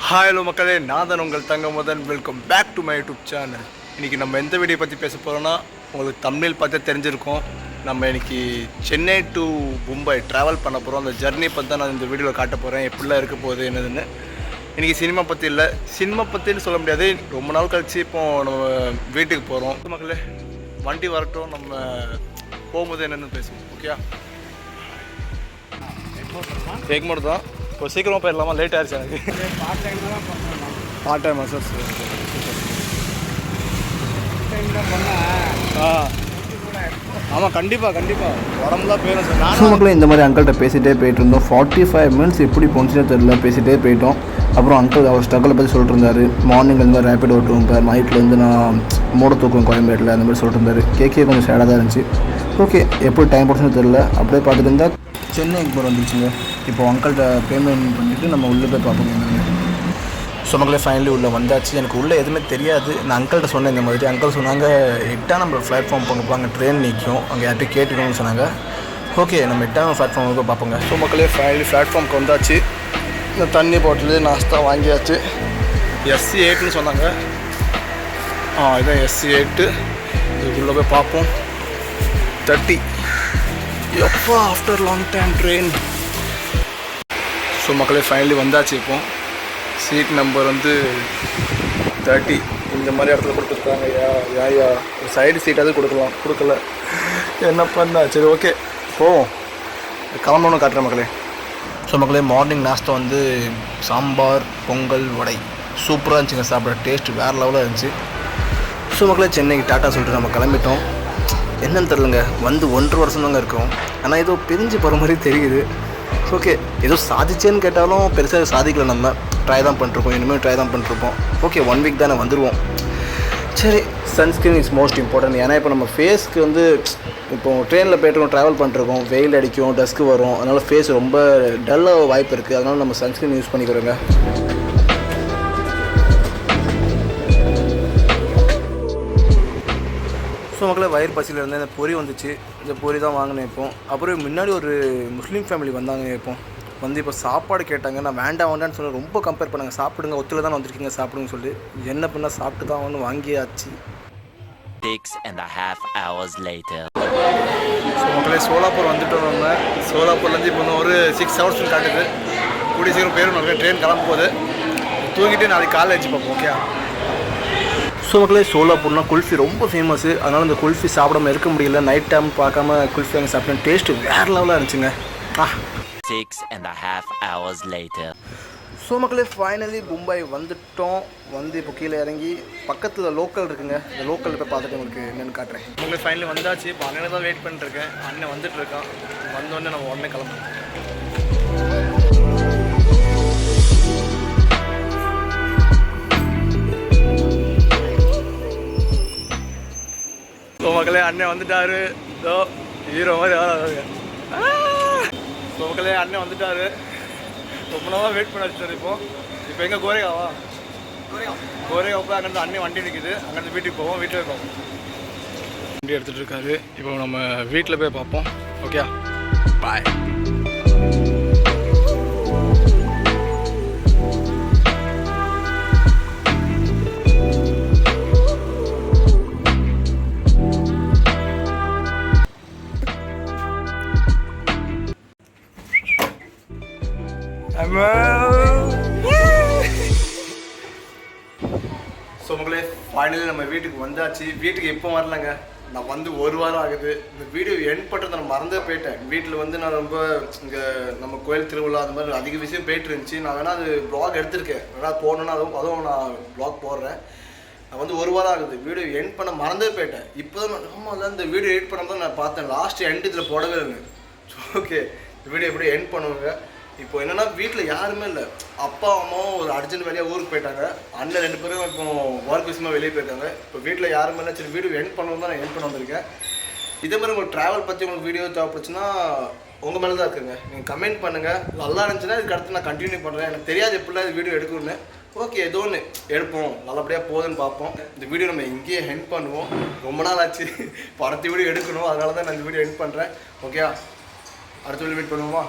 Hi hello மக்களே, நான் தான் உங்கள் Thangamuthan. Welcome back to my YouTube channel. இன்றைக்கி நம்ம எந்த வீடியோ பற்றி பேச போகிறோன்னா, உங்களுக்கு தமிழில் பார்த்தா தெரிஞ்சிருக்கோம். நம்ம இன்றைக்கி சென்னை டு மும்பை ட்ராவல் பண்ண போகிறோம். அந்த ஜர்னி பற்றி தான் நான் இந்த வீடியோவில் காட்ட போகிறேன். எப்படிலாம் இருக்க போகுது என்னதுன்னு. இன்றைக்கி சினிமா பற்றி இல்லை, சினிமா பற்றின்னு சொல்ல முடியாது. ரொம்ப நாள் கழிச்சு இப்போது நம்ம வீட்டுக்கு போகிறோம். மக்களே வண்டி வரட்டும், நம்ம போகும்போது என்னென்னு பேசுவோம். ஓகே, எக்மோட் தான். இப்போ சீக்கிரமாக போயிடலாமா? லேட் ஆகிடுச்சு எனக்கு. பார்ட் டைமா சார்? ஆமாம், கண்டிப்பாக உடம்புலாம் போயிடும் சார். நானும் மக்களே இந்த மாதிரி அங்கிள்கிட்ட பேசிகிட்டே போயிட்டு இருந்தோம். 45 மினிட்ஸ் எப்படி போச்சுன்னே தெரியல, பேசிகிட்டே போயிட்டோம். அப்புறம் அங்கிள் அவர் ஸ்ட்ரகிளை பற்றி சொல்லிட்டு இருந்தார். மார்னிங் இந்த மாதிரி ரேப்பிட் ஓட்டுவோம், இப்போ நைட்டில் வந்து நான் மூட தூக்குவேன் கோயம்பேட்டில், அந்த மாதிரி சொல்லிட்டு இருந்தார். கேட்கவே கொஞ்சம் சேடாக தான் இருந்துச்சு. ஓகே, எப்படி டைம் போச்சுன்னு தெரியல. அப்படியே பார்த்துட்டு இருந்தால் சென்னை எக்மோர் வந்துருச்சுங்க. இப்போ அங்கிள்கிட்ட பேமெண்ட் பண்ணிவிட்டு நம்ம உள்ளே போய் பார்ப்போம் என்னென்னு. ஸோ மக்களே ஃபைனலி உள்ளே வந்தாச்சு. எனக்கு உள்ளே எதுவுமே தெரியாது. நான் அங்கிள்கிட்ட சொன்னேன் இந்த மாதிரி. அங்கிள் சொன்னாங்க 8ஆம் நம்பர் பிளாட்ஃபார்ம் போங்க, ட்ரெயின் நிற்கும், அங்கே யார்கிட்ட கேட்டுக்கணும்னு சொன்னாங்க. ஓகே, நம்ம 8ஆம் பிளாட்ஃபார்ம் போய் பார்ப்போங்க. ஸோ மக்களே ஃபைனலி பிளாட்ஃபார்முக்கு வந்தாச்சு. இந்த தண்ணி பாட்டில் நாஸ்தா வாங்கியாச்சு. SC 8ன்னு சொன்னாங்க. இதான் SC 8. இதுக்குள்ளே போய் பார்ப்போம். 30 எப்போ after long time train. So மக்களே ஃபைனலி வந்தாச்சு. இப்போ சீட் நம்பர் வந்து 30. இந்த மாதிரி இடத்துல கொடுத்துருக்காங்க. யா ஒரு சைடு சீட்டாவது கொடுக்கல. என்ன பண்ணா? சரி, ஓகே போவோம். கிளம்பணும்னு காட்டுறேன் மக்களே. ஸோ மக்களே மார்னிங் நாஸ்தா வந்து சாம்பார், பொங்கல், வடை சூப்பராக இருந்துச்சுங்க. சாப்பிட்ற டேஸ்ட் வேறு லெவலாக இருந்துச்சு. ஸோ மக்களே சென்னைக்கு டாட்டா சொல்லிட்டு நம்ம கிளம்பிட்டோம். என்னன்னு தெரிலங்க, வந்து 1.5 வருஷம் தாங்க இருக்கும். ஆனால் ஏதோ பிரிஞ்சு போகிற மாதிரி தெரியுது. ஓகே, ஏதோ சாதிச்சேன்னு கேட்டாலும் பெருசாக சாதிக்கல. நம்ம ட்ரை தான் பண்ணிருக்கோம், இனிமேல் ட்ரை தான் பண்ணிருப்போம். ஓகே, 1 வீக் தானே வந்துடுவோம். சரி, சன்ஸ்க்ரீன் இஸ் மோஸ்ட் இம்பார்ட்டன்ட். ஏன்னா இப்போ நம்ம ஃபேஸ்க்கு வந்து இப்போது ட்ரெயினில் போய்ட்டு ட்ராவல் பண்ணிருக்கோம், வெயில் அடிக்கும், டஸ்க்கு வரும், அதனால் ஃபேஸ் ரொம்ப டல்லாக வாய்ப்பு இருக்குது. அதனால் நம்ம சன்ஸ்க்ரீன் யூஸ் பண்ணிக்கிறோங்க. ஸோ மக்களே வயிறு பசியில் இருந்தேன். இந்த பொரி வந்துச்சு, இந்த பொரி தான் வாங்கினேன் இப்போ. அப்புறம் முன்னாடி ஒரு முஸ்லீம் ஃபேமிலி வந்தாங்க. இப்போ வந்து இப்போ சாப்பாடு கேட்டாங்க. நான் வேண்டான்னு சொல்லி ரொம்ப கம்பேர் பண்ணாங்க. சாப்பிடுங்க, ஒத்துல தான் வந்திருக்கீங்க, சாப்பிடுங்கன்னு சொல்லி. என்ன பண்ணால் சாப்பிட்டு தான் ஒன்று வாங்கியாச்சு. 6.5 hours later. ஸோ மக்களே சோலாப்பூர் வந்துட்டோம். நம்ம சோலாப்பூர்லேருந்து இப்போ ஒரு 6 hours காட்டுது. கூடிய சீக்கிரம் போயிடும். நமக்கு ட்ரெயின் கிளம்பும் போது தூங்கிட்டு நாளைக்கு காலையில் வச்சு பார்ப்போம். ஓகே. ஸோ மக்களே சோலாப்பூர்னா குல்ஃபி ரொம்ப ஃபேமஸ்ஸு. அதனால் இந்த குல்ஃபி சாப்பிடாம இருக்க முடியல. நைட் டைம் பார்க்காம குல்ஃபி வாங்கி சாப்பிட்டேன். டேஸ்ட்டு வேறு லெவலாக இருந்துச்சுங்க. 6.5 hours later. ஸோ மக்களே ஃபைனலி மும்பை வந்துட்டோம். வந்து இப்போ கீழே இறங்கி பக்கத்தில் லோக்கல் இருக்குங்க. இந்த லோக்கலில் போய் பார்த்துட்டு உங்களுக்கு என்னென்னு காட்டுறேன். உங்களுக்கு ஃபைனலி வந்தாச்சு. இப்போ அண்ணனை தான் வெயிட் பண்ணிட்டுருக்கேன். அண்ணன் வந்துட்டு இருக்கான். வந்தோடனே நம்ம உடனே கிளம்புறோம். ஸோ மக்களே அண்ணன் வந்துட்டாரு. ஸோ ஹீரோ மாதிரி வராதுங்க. ஸோ மக்களே அண்ணன் வந்துட்டாரு. ரொம்ப நாளாக வெயிட் பண்ண வச்சுட்டாரு. இப்போ எங்கே கோரேகாவா? கோரேகா போய் அங்கேருந்து அண்ணன் வண்டி நிற்குது. அங்கேருந்து வீட்டுக்கு போவோம். வீட்டில் போவோம். வண்டி எடுத்துகிட்டு இருக்காரு. இப்போ நம்ம வீட்டில் போய் பார்ப்போம். ஓகே, பாய். ஸோ மக்களே ஃபைனலி நம்ம வீட்டுக்கு வந்தாச்சு. வீட்டுக்கு எப்போ வரலங்க, நான் வந்து 1 வாரம் ஆகுது. இந்த வீடியோ எண்ட் பண்ணுறதை நான் மறந்தே போயிட்டேன். வீட்டில் வந்து நான் ரொம்ப இங்கே நம்ம கோயில் திருவிழா அந்த மாதிரி அதிக விஷயம் போயிட்டு இருந்துச்சு. நான் வேணால் அது ப்ளாக் எடுத்திருக்கேன். வேணால் போடணுன்னா அதுவும் நான் ப்ளாக் போடுறேன். நான் வந்து 1 வாரம் ஆகுது. வீடியோ எண்ட் பண்ண மறந்தே போயிட்டேன். இப்போ தான் ஆமாம் இந்த வீடியோ எடிட் பண்ண தான் நான் பார்த்தேன். லாஸ்ட் எண்ட் இதில் போடவே இல்லைங்க. ஓகே, இந்த வீடியோ எப்படி எண்ட் பண்ணுவாங்க. இப்போ என்னென்னா வீட்டில் யாருமே இல்லை. அப்பா அம்மாவும் ஒரு அர்ஜென்ட் வேலையாக ஊருக்கு போயிட்டாங்க. அண்ணன் 2 பேரும் இப்போ ஒர்க் விஷயமாக வெளியே போயிருக்காங்க. இப்போ வீட்டில் யாருமே இல்லை. சரி வீடியோ எண்ட் பண்ணுவோம் தான் நான் எண்ட் பண்ண வந்திருக்கேன். இதே மாதிரி உங்களுக்கு ட்ராவல் பற்றி உங்களுக்கு வீடியோ தேவைப்படுச்சுன்னா உங்கள் மேலே தான் இருக்குங்க. நீங்கள் கமெண்ட் பண்ணுங்கள். நல்லா இருந்துச்சுன்னா இதுக்கு அடுத்து நான் கண்டினியூ பண்ணுறேன். எனக்கு தெரியாது எப்படிலாம் இது வீடியோ எடுக்கணும்னு. ஓகே, ஏதோ ஒன்று எடுப்போம், நல்லபடியாக போகுதுன்னு பார்ப்போம். இந்த வீடியோ நம்ம இங்கேயே எண்ட் பண்ணுவோம். ரொம்ப நாள் ஆச்சு. இப்போ அடுத்த வீடியோ எடுக்கணும். அதனால தான் நான் இந்த வீடியோ எண்ட் பண்ணுறேன். ஓகே, அடுத்த வீடியோ மீட் பண்ணுவோமா?